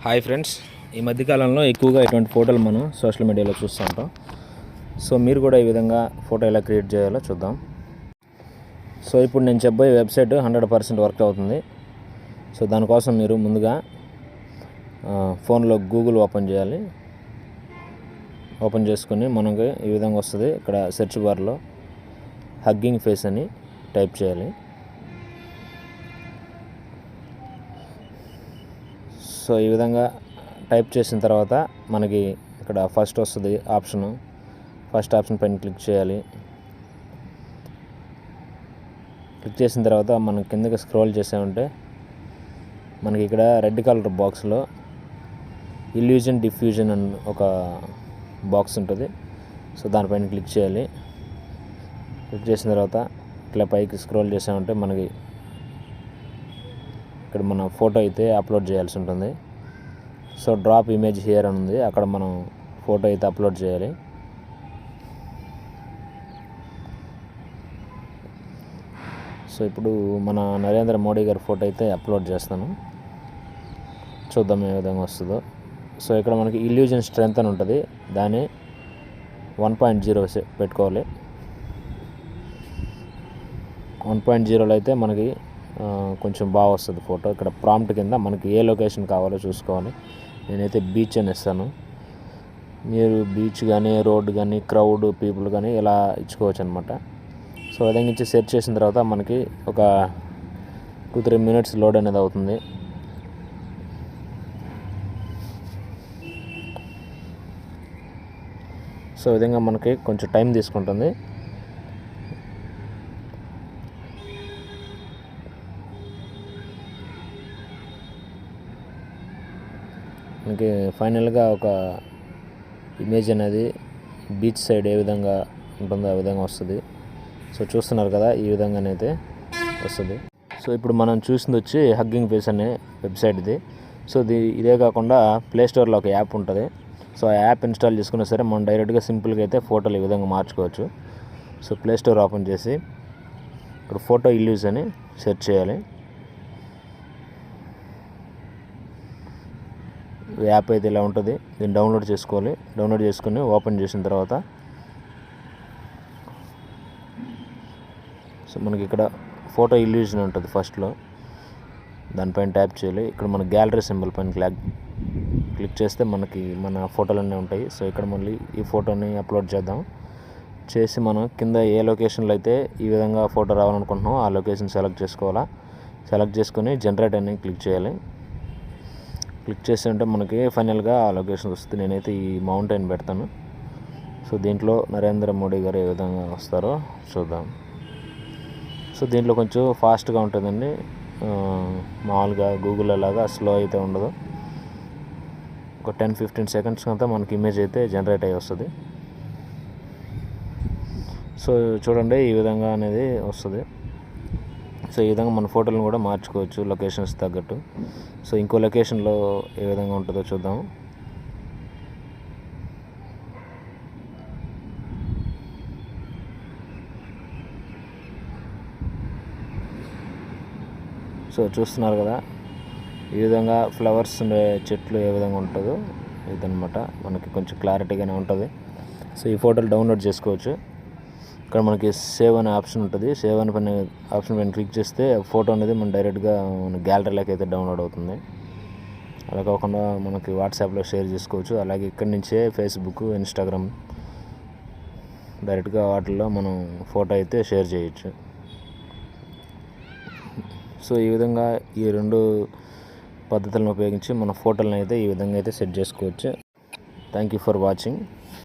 Hi friends, ఈ మధ్యకాలంలో ఎక్కువగా ఇటువంటి ఫోటోలు మనం సోషల్ మీడియాలో చూస్తూ ఉంటాం. సో మీరు కూడా ఈ విధంగా ఫోటో ఎలా క్రియేట్ చేయాలో చూద్దాం. సో ఇప్పుడు నేను చెప్పబోయే వెబ్సైట్ 100% వర్క్ అవుతుంది. సో దానికోసం మీరు ముందుగా ఫోన్లో గూగుల్ ఓపెన్ చేయాలి. ఓపెన్ చేసుకుని మనకి ఈ విధంగా వస్తుంది. ఇక్కడ సెర్చ్ బార్లో హగ్గింగ్ ఫేస్ అని టైప్ చేయాలి. సో ఈ విధంగా టైప్ చేసిన తర్వాత మనకి ఇక్కడ ఫస్ట్ వస్తుంది ఫస్ట్ ఆప్షన్ పైన క్లిక్ చేయాలి. క్లిక్ చేసిన తర్వాత మనం కిందకి స్క్రోల్ చేసామంటే మనకి ఇక్కడ రెడ్ కలర్ బాక్స్లో ఇల్యూజన్ డిఫ్యూజన్ అని ఒక బాక్స్ ఉంటుంది. సో దానిపైన క్లిక్ చేయాలి. క్లిక్ చేసిన తర్వాత ఇట్లా పైకి స్క్రోల్ చేసామంటే మనకి ఇక్కడ మన ఫోటో అయితే అప్లోడ్ చేయాల్సి ఉంటుంది. సో డ్రాప్ ఇమేజ్ హియర్ అని ఉంది, అక్కడ మనం ఫోటో అయితే అప్లోడ్ చేయాలి. సో ఇప్పుడు మన నరేంద్ర మోడీ గారి ఫోటో అయితే అప్లోడ్ చేస్తాను. చూద్దాం ఏ విధంగా వస్తుందో. సో ఇక్కడ మనకి ఇల్యూజన్ స్ట్రెంత్ అని ఉంటుంది, దాన్ని 1.0 పెట్టుకోవాలి. 1.0లో అయితే మనకి కొంచెం బాగా వస్తుంది ఫోటో. ఇక్కడ ప్రాంప్ట్ కింద మనకి ఏ లొకేషన్ కావాలో చూసుకోవాలి. నేనైతే బీచ్ అని ఇస్తాను. మీరు బీచ్ కానీ, రోడ్ కానీ, క్రౌడ్, పీపుల్ కానీ ఇలా ఇచ్చుకోవచ్చు అనమాట. సో విధంగా ఇచ్చి సెర్చ్ చేసిన తర్వాత మనకి ఒక 2-3 minutes లోడ్ అనేది అవుతుంది. సో విధంగా మనకి కొంచెం టైం తీసుకుంటుంది. మనకి ఫైనల్గా ఒక ఇమేజ్ అనేది బీచ్ సైడ్ ఏ విధంగా ఉంటుందో ఆ విధంగా వస్తుంది. సో చూస్తున్నారు కదా, ఈ విధంగానైతే వస్తుంది. సో ఇప్పుడు మనం చూసింది వచ్చి హగ్గింగ్ ఫేస్ అనే వెబ్సైట్ ఇది. సో ఇదే కాకుండా ప్లేస్టోర్లో ఒక యాప్ ఉంటుంది. సో ఆ యాప్ ఇన్స్టాల్ చేసుకున్నా సరే మనం డైరెక్ట్గా సింపుల్గా అయితే ఫోటోలు ఈ విధంగా మార్చుకోవచ్చు. సో ప్లేస్టోర్ ఓపెన్ చేసి ఇక్కడ ఫోటో ఇల్యూజ్ అని సెర్చ్ చేయాలి. యాప్ అయితే ఇలా ఉంటుంది, దీన్ని డౌన్లోడ్ చేసుకోవాలి. డౌన్లోడ్ చేసుకుని ఓపెన్ చేసిన తర్వాత సో మనకి ఇక్కడ ఫోటో ఇల్యూజన్ ఉంటుంది ఫస్ట్లో, దానిపైన ట్యాప్ చేయాలి. ఇక్కడ మన గ్యాలరీ సింబల్ పైన క్లిక్ చేస్తే మనకి మన ఫోటోలన్నీ ఉంటాయి. సో ఇక్కడ మళ్ళీ ఈ ఫోటోని అప్లోడ్ చేద్దాం. చేసి మనం కింద ఏ లొకేషన్లో అయితే ఈ విధంగా ఫోటో రావాలనుకుంటున్నామో ఆ లొకేషన్ సెలెక్ట్ చేసుకోవాలా. సెలెక్ట్ చేసుకుని జనరేట్ అని క్లిక్ చేయాలి. క్లిక్ చేసి ఉంటే మనకి ఫైనల్గా ఆ లొకేషన్ వస్తుంది. నేనైతే ఈ మౌంటైన్ పెడతాను. సో దీంట్లో నరేంద్ర మోడీ గారు ఏ విధంగా వస్తారో చూద్దాం. సో దీంట్లో కొంచెం ఫాస్ట్గా ఉంటుందండి, మామూలుగా గూగుల్ లాగా స్లో అయితే ఉండదు. ఒక 10-15 seconds అంతా మనకి ఇమేజ్ అయితే జనరేట్ అయ్యి వస్తుంది. సో చూడండి ఈ విధంగా అనేది వస్తుంది. సో ఈ విధంగా మన ఫోటోలను కూడా మార్చుకోవచ్చు లొకేషన్స్ తగ్గట్టు. సో ఇంకో లొకేషన్లో ఏ విధంగా ఉంటుందో చూద్దాం. సో చూస్తున్నారు కదా, ఈ విధంగా ఫ్లవర్స్ ఉండే చెట్లు ఏ విధంగా ఉంటుందో ఇదనమాట. మనకి కొంచెం క్లారిటీగానే ఉంటుంది. సో ఈ ఫోటోలు డౌన్లోడ్ చేసుకోవచ్చు. ఇక్కడ మనకి సేవ్ అనే ఆప్షన్ ఉంటుంది. సేవ్ అనే ఆప్షన్ పైన క్లిక్ చేస్తే ఫోటో అనేది మన డైరెక్ట్గా మన గ్యాలరీలోకి అయితే డౌన్లోడ్ అవుతుంది. అలా కాకుండా మనకి వాట్సాప్లో షేర్ చేసుకోవచ్చు. అలాగే ఇక్కడి నుంచే ఫేస్బుక్, ఇన్స్టాగ్రామ్ డైరెక్ట్గా వాటిల్లో మనం ఫోటో అయితే షేర్ చేయొచ్చు. సో ఈ విధంగా ఈ 2 పద్ధతులను ఉపయోగించి మన ఫోటోలను అయితే ఈ విధంగా అయితే సెట్ చేసుకోవచ్చు. Thank you for watching.